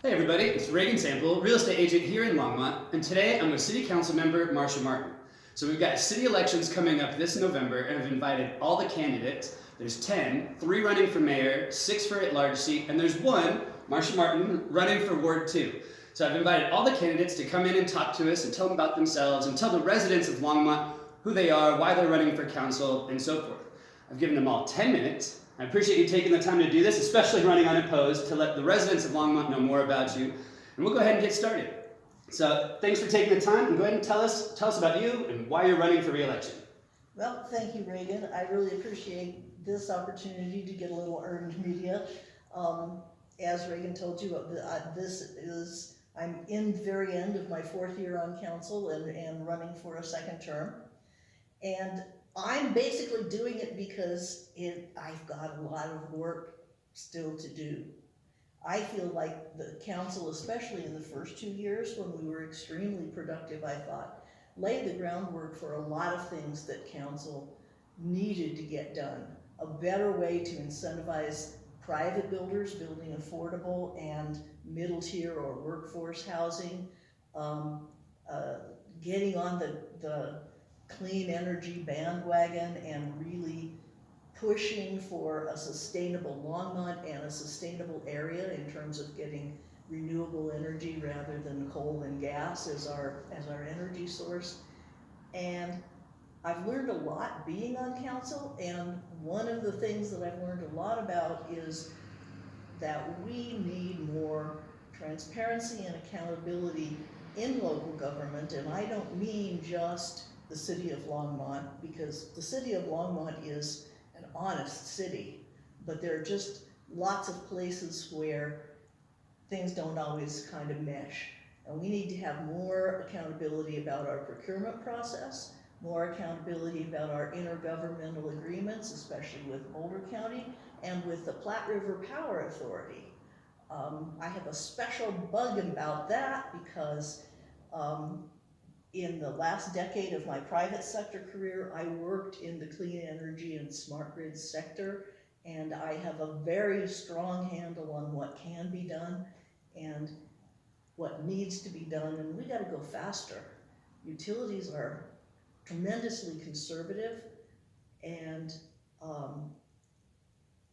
Hey everybody, it's Regan Sample, real estate agent here in Longmont, and today I'm with City Council member Marcia. So we've got city elections coming up this November, and I've invited all the candidates. There's 10, 3 running for mayor, 6 for at-large seat, and there's 1, Marcia Martin, running for Ward 2. So I've invited all the candidates to come in and talk to us and tell them about themselves and tell the residents of Longmont who they are, why they're running for council, and so forth. I've given them all 10 minutes. I appreciate you taking the time to do this, especially running unopposed, to let the residents of Longmont know more about you. And we'll go ahead and get started. So thanks for taking the time, and go ahead and tell us about you and why you're running for re-election. Well, thank you, Reagan. I really appreciate this opportunity to get a little earned media. As Reagan told you, I'm in the very end of my 4th year on council and running for a 2nd term. And I'm basically doing it because I've got a lot of work still to do. I feel like the council, especially in the first 2 years when we were extremely productive, I thought, laid the groundwork for a lot of things that council needed to get done. A better way to incentivize private builders building affordable and middle tier or workforce housing, getting on the clean energy bandwagon and really pushing for a sustainable Longmont and a sustainable area in terms of getting renewable energy rather than coal and gas as our energy source. And I've learned a lot being on council, and one of the things that I've learned a lot about is that we need more transparency and accountability in local government. And I don't mean just the city of Longmont, because the city of Longmont is an honest city, but there are just lots of places where things don't always kind of mesh. And we need to have more accountability about our procurement process, more accountability about our intergovernmental agreements, especially with Boulder County and with the Platte River Power Authority. I have a special bug about that because in the last decade of my private sector career, I worked in the clean energy and smart grid sector, and I have a very strong handle on what can be done and what needs to be done, and we gotta go faster. Utilities are tremendously conservative, and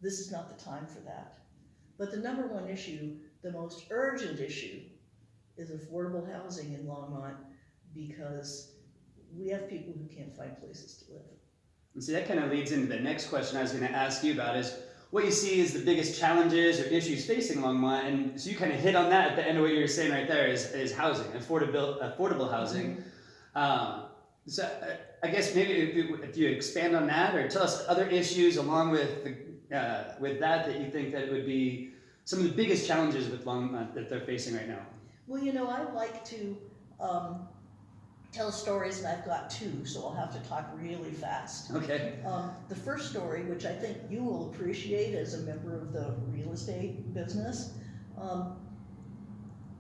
this is not the time for that. But the number one issue, the most urgent issue, is affordable housing in Longmont, because we have people who can't find places to live. And see, that kind of leads into the next question I was going to ask you about is what you see as the biggest challenges or issues facing Longmont. And so you kind of hit on that at the end of what you were saying right there is housing, affordable housing. So I guess maybe if you expand on that or tell us other issues along with that you think that it would be some of the biggest challenges with Longmont that they're facing right now. Well, you know, I like to tell stories, and I've got 2, so I'll have to talk really fast. Okay. The first story, which I think you will appreciate as a member of the real estate business,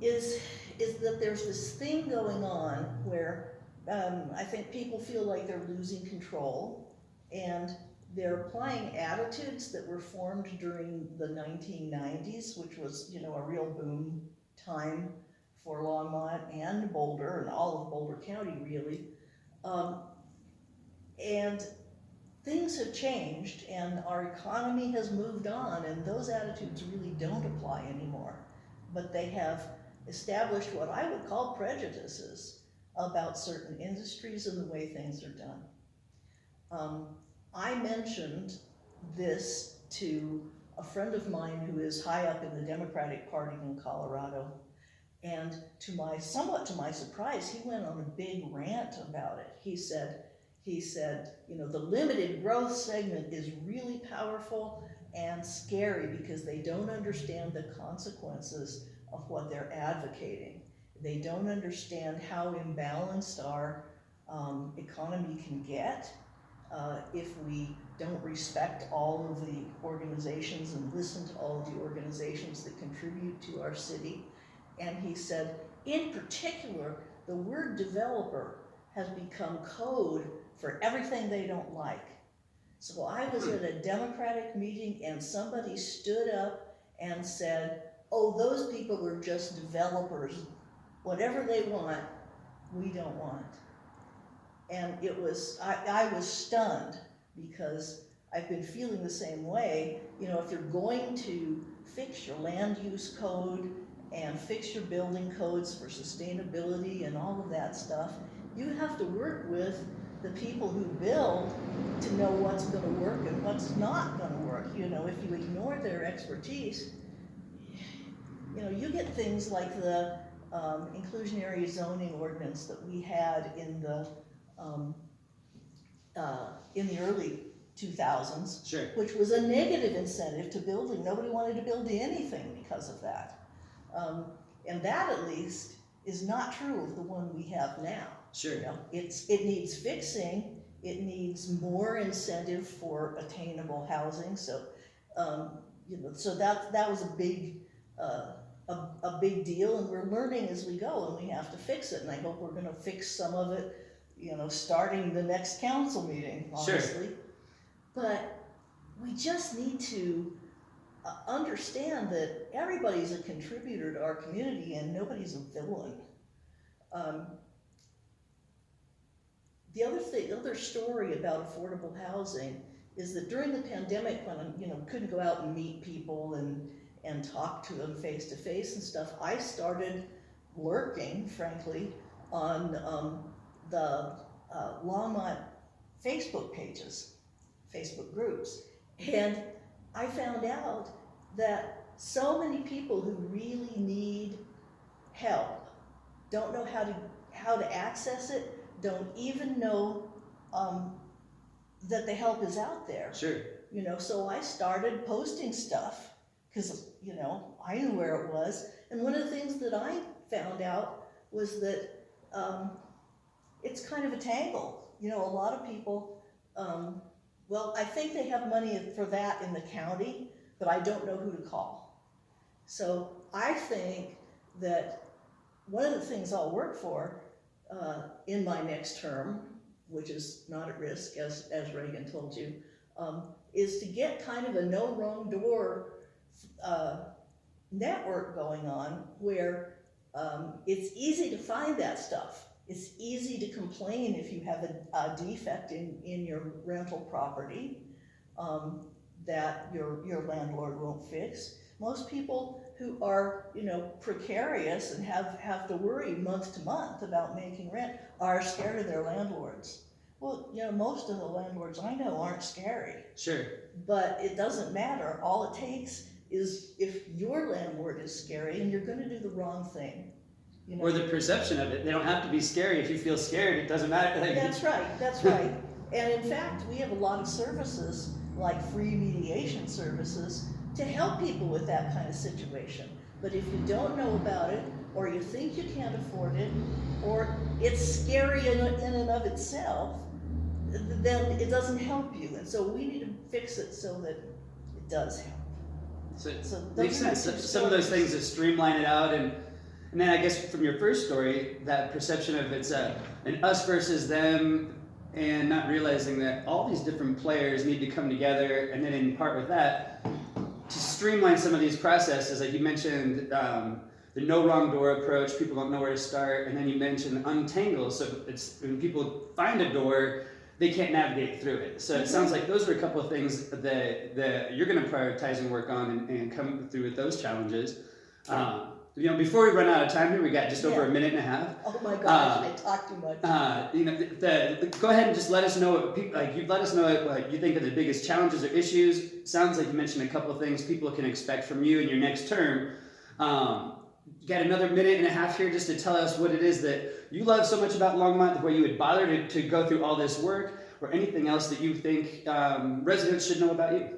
is that there's this thing going on where I think people feel like they're losing control, and they're applying attitudes that were formed during the 1990s, which was, you know, a real boom time for Longmont and Boulder and all of Boulder County, really. And things have changed, and our economy has moved on, and those attitudes really don't apply anymore. But they have established what I would call prejudices about certain industries and the way things are done. I mentioned this to a friend of mine who is high up in the Democratic Party in Colorado, and somewhat to my surprise, he went on a big rant about it. He said, you know, the limited growth segment is really powerful and scary because they don't understand the consequences of what they're advocating. They don't understand how imbalanced our economy can get if we don't respect all of the organizations and listen to all of the organizations that contribute to our city. And he said, in particular, the word developer has become code for everything they don't like. So I was at a Democratic meeting and somebody stood up and said, oh, those people are just developers. Whatever they want, we don't want. And I was stunned because I've been feeling the same way. You know, if you're going to fix your land use code and fix your building codes for sustainability and all of that stuff, you have to work with the people who build to know what's going to work and what's not going to work. You know, if you ignore their expertise, you know, you get things like the inclusionary zoning ordinance that we had in the early 2000s, Sure. which was a negative incentive to building. Nobody wanted to build anything because of that. And that, at least, is not true of the one we have now. Sure. You know, it needs fixing. It needs more incentive for attainable housing. So, you know, so that was a big deal, and we're learning as we go, and we have to fix it. And I hope we're going to fix some of it, you know, starting the next council meeting, honestly. Sure. But we just need to understand that everybody's a contributor to our community and nobody's a villain. The other story about affordable housing is that during the pandemic, when I couldn't go out and meet people and talk to them face to face and stuff, I started lurking, frankly, on the Longmont Facebook pages, Facebook groups. And I found out that so many people who really need help don't know how to access it, don't even know that the help is out there. Sure. You know, so I started posting stuff because, you know, I knew where it was. And one of the things that I found out was that it's kind of a tangle. You know, a lot of people, well, I think they have money for that in the county, but I don't know who to call. So I think that one of the things I'll work for in my next term, which is not at risk, as Regan told you, is to get kind of a no wrong door network going on where it's easy to find that stuff. It's easy to complain if you have a defect in your rental property that your landlord won't fix. Most people who are, you know, precarious and have to worry month to month about making rent are scared of their landlords. Well, you know, most of the landlords I know aren't scary. Sure. But it doesn't matter. All it takes is if your landlord is scary and you're going to do the wrong thing. You know? Or the perception of it. They don't have to be scary. If you feel scared, it doesn't matter. That's right. That's right. And in fact, we have a lot of services, like free mediation services, to help people with that kind of situation. But if you don't know about it, or you think you can't afford it, or it's scary in and of itself, then it doesn't help you. And so we need to fix it so that it does help. So it makes sense. Some of those things that streamline it out, and then I guess from your first story, that perception of it's an us versus them, and not realizing that all these different players need to come together, and then in part with that, to streamline some of these processes, like you mentioned, the no wrong door approach, people don't know where to start, and then you mentioned untangle, so it's when people find a door, they can't navigate through it. So it sounds like those are a couple of things that you're going to prioritize and work on and come through with those challenges. You know, before we run out of time here, we got just over a minute and a half. Oh my gosh, I talk too much. You know, go ahead and just let us know what you let us know what you think are the biggest challenges or issues. Sounds like you mentioned a couple of things people can expect from you in your next term. You got another minute and a half here just to tell us what it is that you love so much about Longmont, where you would bother to go through all this work, or anything else that you think residents should know about you.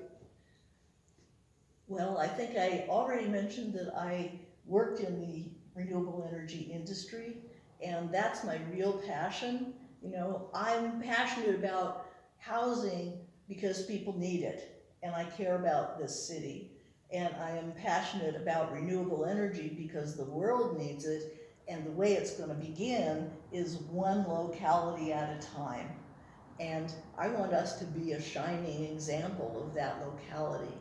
Well, I think I already mentioned that I worked in the renewable energy industry, and that's my real passion. You know, I'm passionate about housing because people need it, and I care about this city. And I am passionate about renewable energy because the world needs it, and the way it's going to begin is one locality at a time. And I want us to be a shining example of that locality.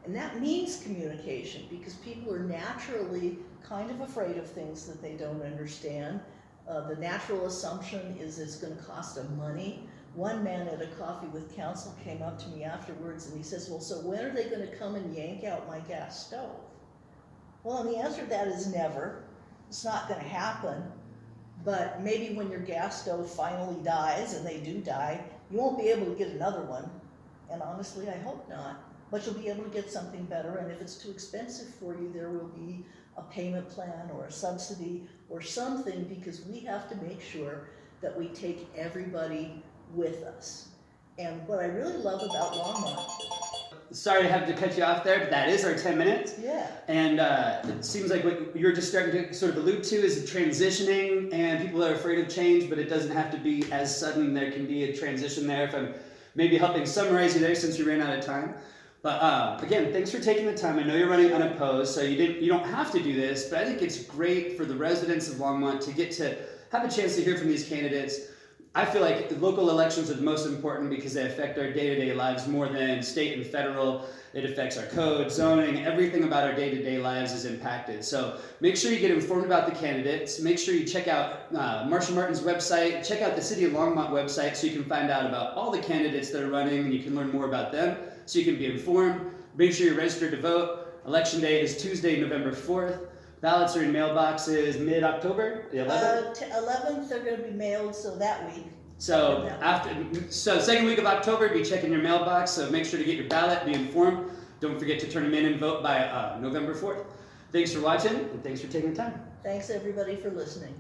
And that means communication, because people are naturally kind of afraid of things that they don't understand. The natural assumption is it's going to cost them money. One man at a coffee with council came up to me afterwards and he says, well, so when are they going to come and yank out my gas stove? Well, and the answer to that is never. It's not going to happen. But maybe when your gas stove finally dies, and they do die, you won't be able to get another one. And honestly, I hope not. But you'll be able to get something better, and if it's too expensive for you, there will be a payment plan or a subsidy or something, because we have to make sure that we take everybody with us. And what I really love about Longmont. Sorry to have to cut you off there, but that is our 10 minutes. Yeah. And it seems like what you're just starting to sort of allude to is transitioning, and people are afraid of change, but it doesn't have to be as sudden. There can be a transition there. If I'm maybe helping summarize you there, since you ran out of time. But again, thanks for taking the time. I know you're running unopposed, so you don't have to do this, but I think it's great for the residents of Longmont to get to have a chance to hear from these candidates. I feel like local elections are the most important because they affect our day-to-day lives more than state and federal. It affects our code, zoning, everything about our day-to-day lives is impacted. So make sure you get informed about the candidates. Make sure you check out Marcia Martin's website. Check out the City of Longmont website so you can find out about all the candidates that are running and you can learn more about them so you can be informed. Make sure you're registered to vote. Election day is Tuesday, November 4th. Ballots are in mailboxes mid-October, the 11th? 11th, they're going to be mailed, so that week. So second week of October, be checking your mailbox, so make sure to get your ballot, be informed. Don't forget to turn them in and vote by November 4th. Thanks for watching, and thanks for taking the time. Thanks everybody for listening.